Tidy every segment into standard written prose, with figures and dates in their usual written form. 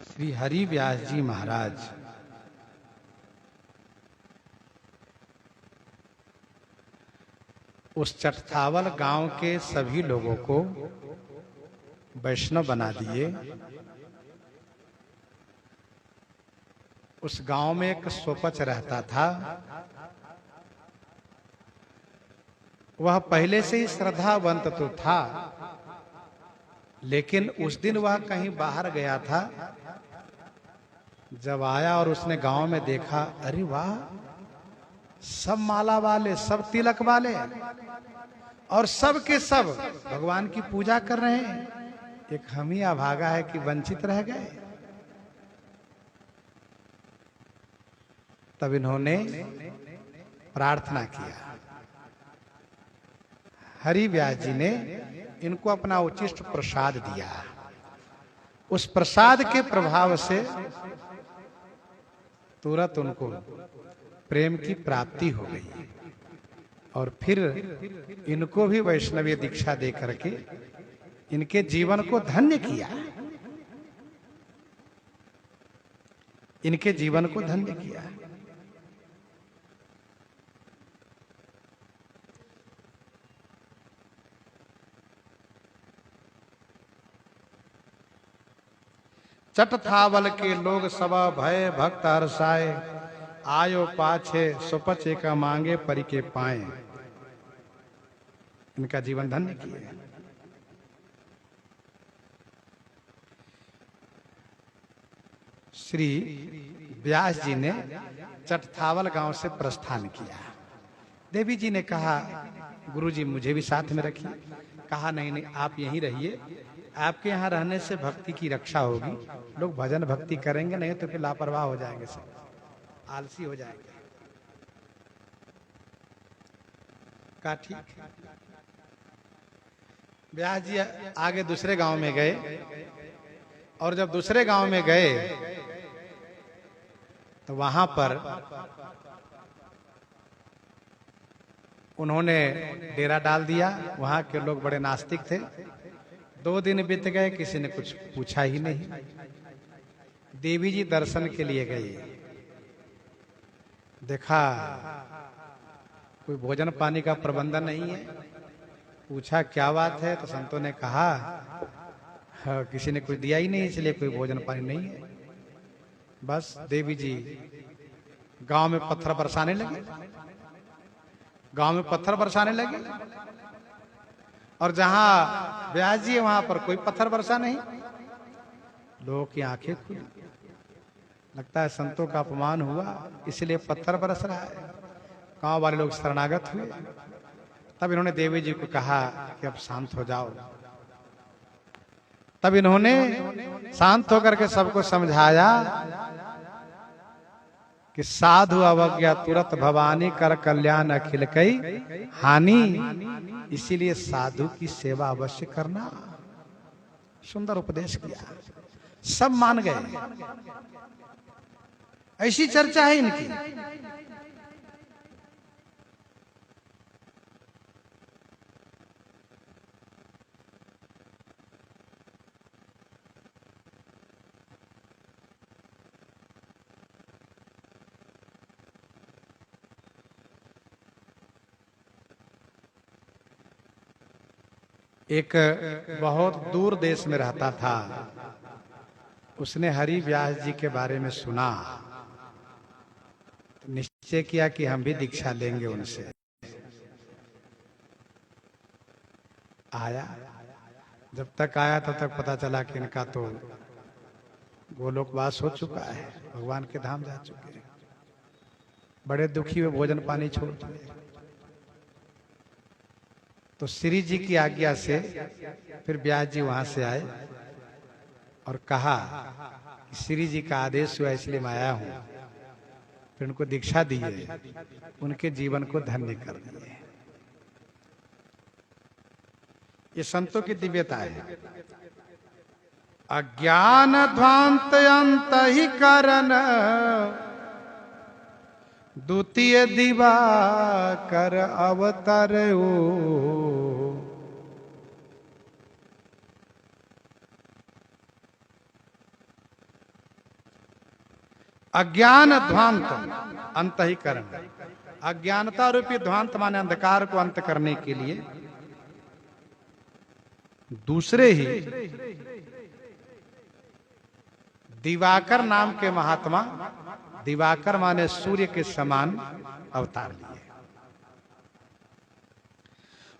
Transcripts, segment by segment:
श्री हरि व्यास जी महाराज उस चटथावल गांव के सभी लोगों को वैष्णव बना दिए। उस गांव में एक सोपच रहता था। वह पहले से ही श्रद्धावंत तो था, लेकिन उस दिन वह कहीं बाहर गया था। जब आया और उसने गांव में देखा, अरे वाह, सब माला वाले, सब तिलक वाले और सब के सब भगवान की पूजा कर रहे हैं। एक हम ही अभागा है कि वंचित रह गए। तब इन्होंने प्रार्थना किया। हरि व्यास जी ने इनको अपना उचिष्ट प्रसाद दिया। उस प्रसाद के प्रभाव से तुरंत उनको प्रेम की प्राप्ति हो गई और फिर इनको भी वैष्णवीय दीक्षा दे करके इनके जीवन को धन्य किया। इनके जीवन को धन्य किया। चटथावल के लोग सब भय भक्त हर्षाए, आयो पाछे सुपचे का मांगे परि के पाए। इनका जीवन धन्य किया। श्री व्यास जी ने चटथावल गांव से प्रस्थान किया। देवी जी ने कहा, गुरु जी मुझे भी साथ में रखिए। कहा नहीं नहीं, आप यहीं रहिए। आपके यहाँ रहने से भक्ति की रक्षा होगी। लोग भजन भक्ति करेंगे, नहीं तो फिर लापरवाह हो जाएंगे, सब आलसी हो जाएंगे। कहा ठीक। व्यास जी आगे दूसरे गांव में गए और जब दूसरे गांव में गए तो वहां पर उन्होंने डेरा डाल दिया। वहां के लोग बड़े नास्तिक थे। 2 दिन बीत गए, किसी ने कुछ पूछा ही नहीं। देवी जी दर्शन के लिए गए। देखा कोई भोजन पानी का प्रबंधन नहीं है। पूछा क्या बात है, तो संतों ने कहा किसी ने कुछ दिया ही नहीं, इसलिए कोई भोजन पानी नहीं है। बस देवी जी गांव में पत्थर बरसाने लगे। गांव में पत्थर बरसाने लगे और जहां व्यास जी है वहां पर कोई पत्थर बरसा नहीं। लोगों की आंखें खुली। लगता है संतों का अपमान हुआ, इसलिए पत्थर बरस रहा है। गांव वाले लोग शरणागत हुए। तब इन्होंने देवी जी को कहा कि अब शांत हो जाओ। तब इन्होंने शांत होकर के सबको समझाया कि साधु अवज्ञा तुरत भवानी, कर कल्याण अखिल कई हानि। इसीलिए साधु की सेवा अवश्य करना। सुंदर उपदेश किया। सब मान गए। ऐसी चर्चा है इनकी। एक बहुत दूर देश में रहता था। उसने हरि व्यास जी के बारे में सुना, तो निश्चय किया कि हम भी दीक्षा लेंगे उनसे। आया। जब तक आया तब तक पता चला कि इनका तो गोलोकवास हो चुका है, भगवान के धाम जा चुके हैं। बड़े दुखी हुए, भोजन पानी छोड़ दिए। तो श्री जी की आज्ञा से फिर व्यास जी वहां से आए और कहा कि श्री जी का आदेश हुआ इसलिए मैं आया हूं। फिर उनको दीक्षा दी है, उनके जीवन को धन्य कर दिए। ये संतों की दिव्यता है। अज्ञान ध्वांत अंत ही करन, द्वितीय दिवा कर अवतर। अज्ञान ध्वांत अंतहीकरण, अज्ञानता रूपी ध्वांत माने अंधकार को अंत करने के लिए दूसरे ही दिवाकर नाम के महात्मा, दिवाकर माने सूर्य के समान अवतार लिए।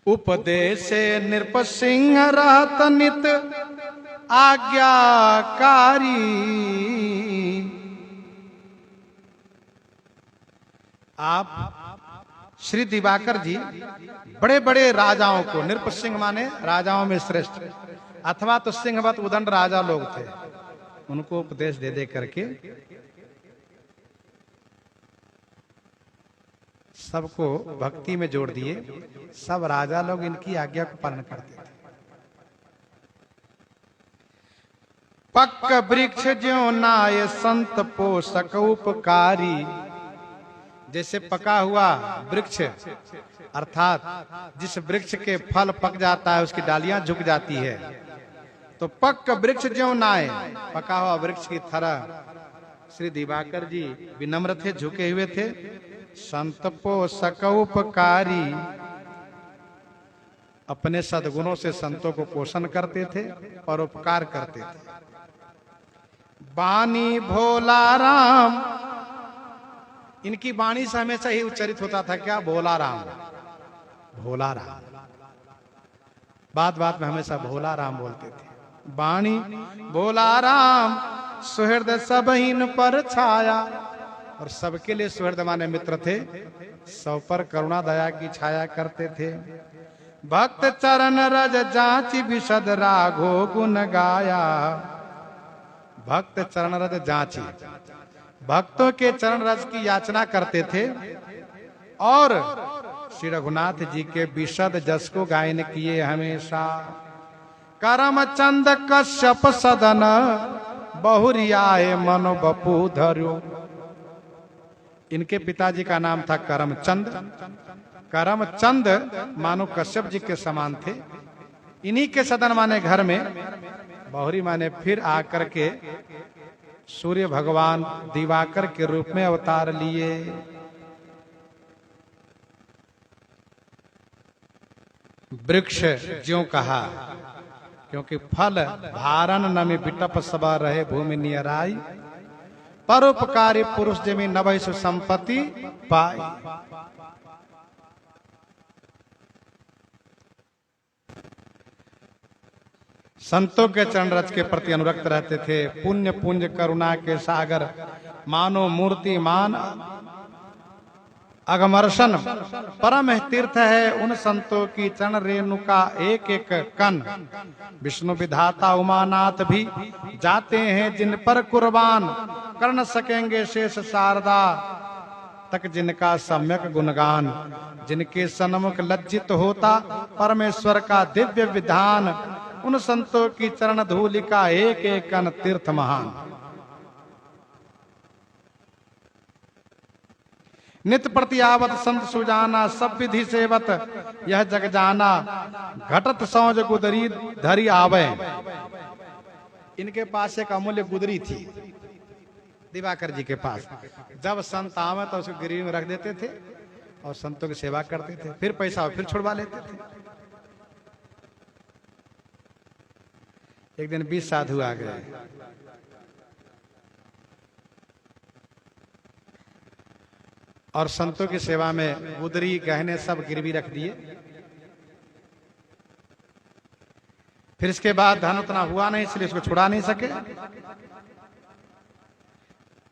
उपदेश नृप सिंह रहत नित आज्ञाकारी, आप श्री दिवाकर जी बड़े बड़े राजाओं को, नृप सिंह माने राजाओं में श्रेष्ठ, अथवा तो सिंहवत उदंड राजा लोग थे, उनको उपदेश दे दे करके सबको भक्ति में जोड़ दिए। सब राजा लोग इनकी आज्ञा को पालन करते थे। पक्क वृक्ष ज्यों नाय संत पोषक उपकारी, जैसे पका हुआ वृक्ष अर्थात जिस वृक्ष के फल पक जाता है उसकी डालियां झुक जाती है, तो पक्क वृक्ष ज्यों नाय, पका हुआ वृक्ष की तरह श्री दिवाकर जी विनम्र थे, झुके हुए थे। संत पोषक उपकारी, अपने सद्गुणों से संतों को पोषण करते थे और उपकार करते थे। बानी भोला राम, इनकी वाणी से हमेशा ही उच्चरित होता था क्या? भोला राम, भोला राम, बात बात में हमेशा भोला राम बोलते थे। वाणी भोला राम सुहृद सबहीन पर छाया, और सबके लिए सुहृद माने मित्र थे, सब पर करुणा दया की छाया करते थे। भक्त चरण रज जांची विशद राघो गुण गाया, भक्त चरण रज जांची, भक्तों के चरण रज की याचना करते थे और श्री रघुनाथ जी के विशद जस को गायन किए हमेशा। करम चंद कश्यप सदन बहुरियाए मनो बपू धर्यो, इनके पिताजी का नाम था करमचंद। करमचंद मानो कश्यप जी के समान थे। इन्हीं के सदन माने घर में, बहुरी माने फिर आकर के सूर्य भगवान दिवाकर के रूप में अवतार लिए। वृक्ष ज्यों कहा क्योंकि फल भारण नमी बिटप सबा रहे भूमि नियराई, परोपकारी पुरुष जमी नभै संपत्ति पाई। संतों के चरण रज के प्रति अनुरक्त रहते थे। पुण्य पुंज करुणा के सागर मानो मूर्तिमान अगमर्शन, परम तीर्थ है उन संतों की चरण रेणु का एक एक कण। विष्णु विधाता उमानाथ भी जाते हैं जिन पर कुर्बान, कर न सकेंगे शेष शारदा तक जिनका सम्यक गुणगान। जिनके सन्मुख लज्जित होता परमेश्वर का दिव्य विधान, उन संतों की चरण धूलि का एक एक कण तीर्थ महान। नित प्रति आवत संत सुजाना, सब विधि सेवत यह जग जाना। घटत सौज गुदरी धरी आवे, इनके पास एक अमूल्य गुदरी थी दिवाकर जी के पास। जब संत आवे तो उसको गिरवी में रख देते थे और संतों की सेवा करते थे, फिर पैसा फिर छुड़वा लेते थे। एक दिन 20 साधु आ गए, और संतों की सेवा में गुदरी गहने सब गिरवी रख दिए। फिर इसके बाद धन उतना हुआ नहीं, इसलिए उसको छुड़ा नहीं सके।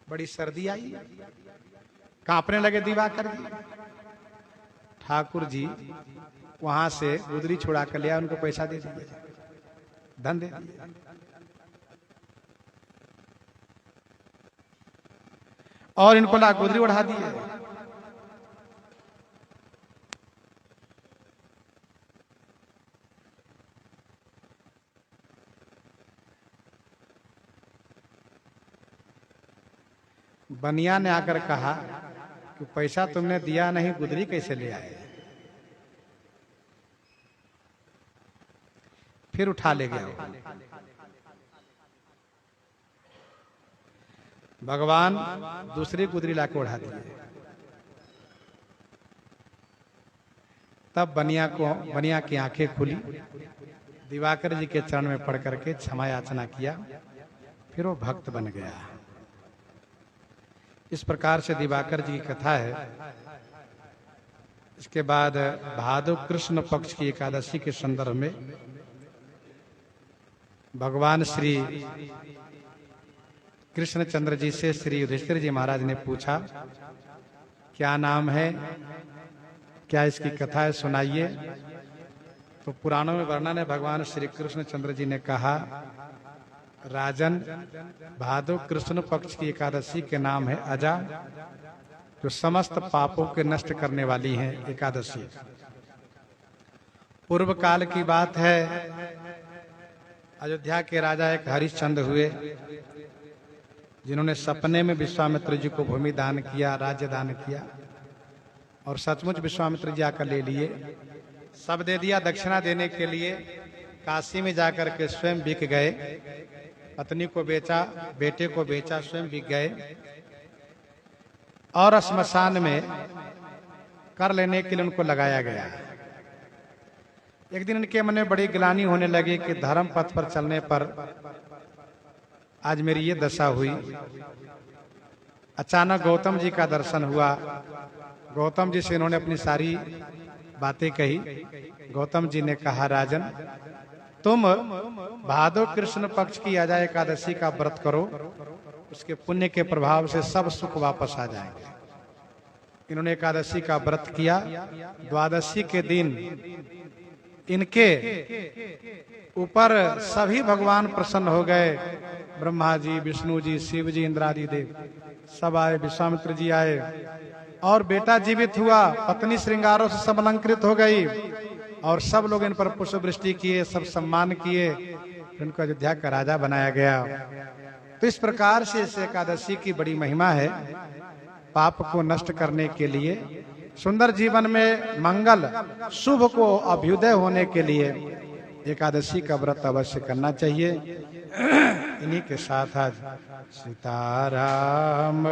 बड़ी सर्दी आई, कांपने लगे दिवाकर जी। ठाकुर जी वहां से गुदरी छुड़ा कर लिया, उनको पैसा दे दिए, धन दे दिए। और इनको ला गुदरी उड़ा दिए। बनिया ने आकर कहा कि पैसा तुमने दिया नहीं, गुदरी कैसे ले आए? फिर उठा ले गया। भगवान दूसरी गुदरी लाके उड़ा दिए। तब बनिया की आंखें खुली, दिवाकर जी के चरण में पड़ करके क्षमा याचना किया, फिर वो भक्त बन गया। इस प्रकार से दिवाकर जी की कथा है। इसके बाद भादो कृष्ण पक्ष की एकादशी के संदर्भ में भगवान श्री कृष्णचंद्र जी से श्री युधिष्ठिर जी महाराज ने पूछा, क्या नाम है, क्या इसकी कथा है, सुनाइए। तो पुराणों में वर्णन है, भगवान श्री कृष्णचंद्र जी ने कहा, राजन, भादो कृष्ण पक्ष की एकादशी के नाम है अजा, जो समस्त पापों के नष्ट करने वाली है एकादशी। पूर्व काल की बात है, अयोध्या के राजा एक हरिश्चंद्र हुए, जिन्होंने सपने में विश्वामित्र जी को भूमि दान किया, राज्य दान किया, और सचमुच विश्वामित्र जी आकर ले लिए, सब दे दिया। दक्षिणा देने के लिए काशी में जाकर के स्वयं बिक गए, पत्नी को बेचा, बेटे को बेचा, स्वयं बिक गए, और श्मशान में कर लेने के लिए उनको लगाया गया। एक दिन इनके मन में बड़ी ग्लानि होने लगी कि धर्म पथ पर चलने पर आज मेरी ये दशा हुई। अचानक गौतम जी का दर्शन हुआ। गौतम जी से इन्होंने अपनी सारी बातें कही। गौतम जी ने कहा, राजन, तुम भादो कृष्ण पक्ष की अजा एकादशी का व्रत करो, उसके पुण्य के प्रभाव से सब सुख वापस आ जाएंगे। इन्होंने एकादशी का व्रत किया। द्वादशी के दिन इनके ऊपर सभी भगवान प्रसन्न हो गए। ब्रह्मा जी, विष्णु जी, शिव जी, इंद्रादि देव सब आए, विश्वामित्र जी आए, और बेटा जीवित हुआ, पत्नी श्रृंगारों से सब अलंकृत हो गई, और सब लोग इन पर पुष्प वृष्टि किए, सब सम्मान किए, इनको अयोध्या का राजा बनाया गया। तो इस प्रकार से इस एकादशी की बड़ी महिमा है। पाप को नष्ट करने के लिए, सुंदर जीवन में मंगल शुभ को अभ्युदय होने के लिए एकादशी का व्रत अवश्य करना चाहिए। इन्हीं के साथ आज सीताराम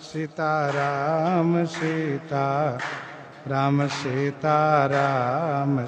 सीताराम सीताराम सीताराम।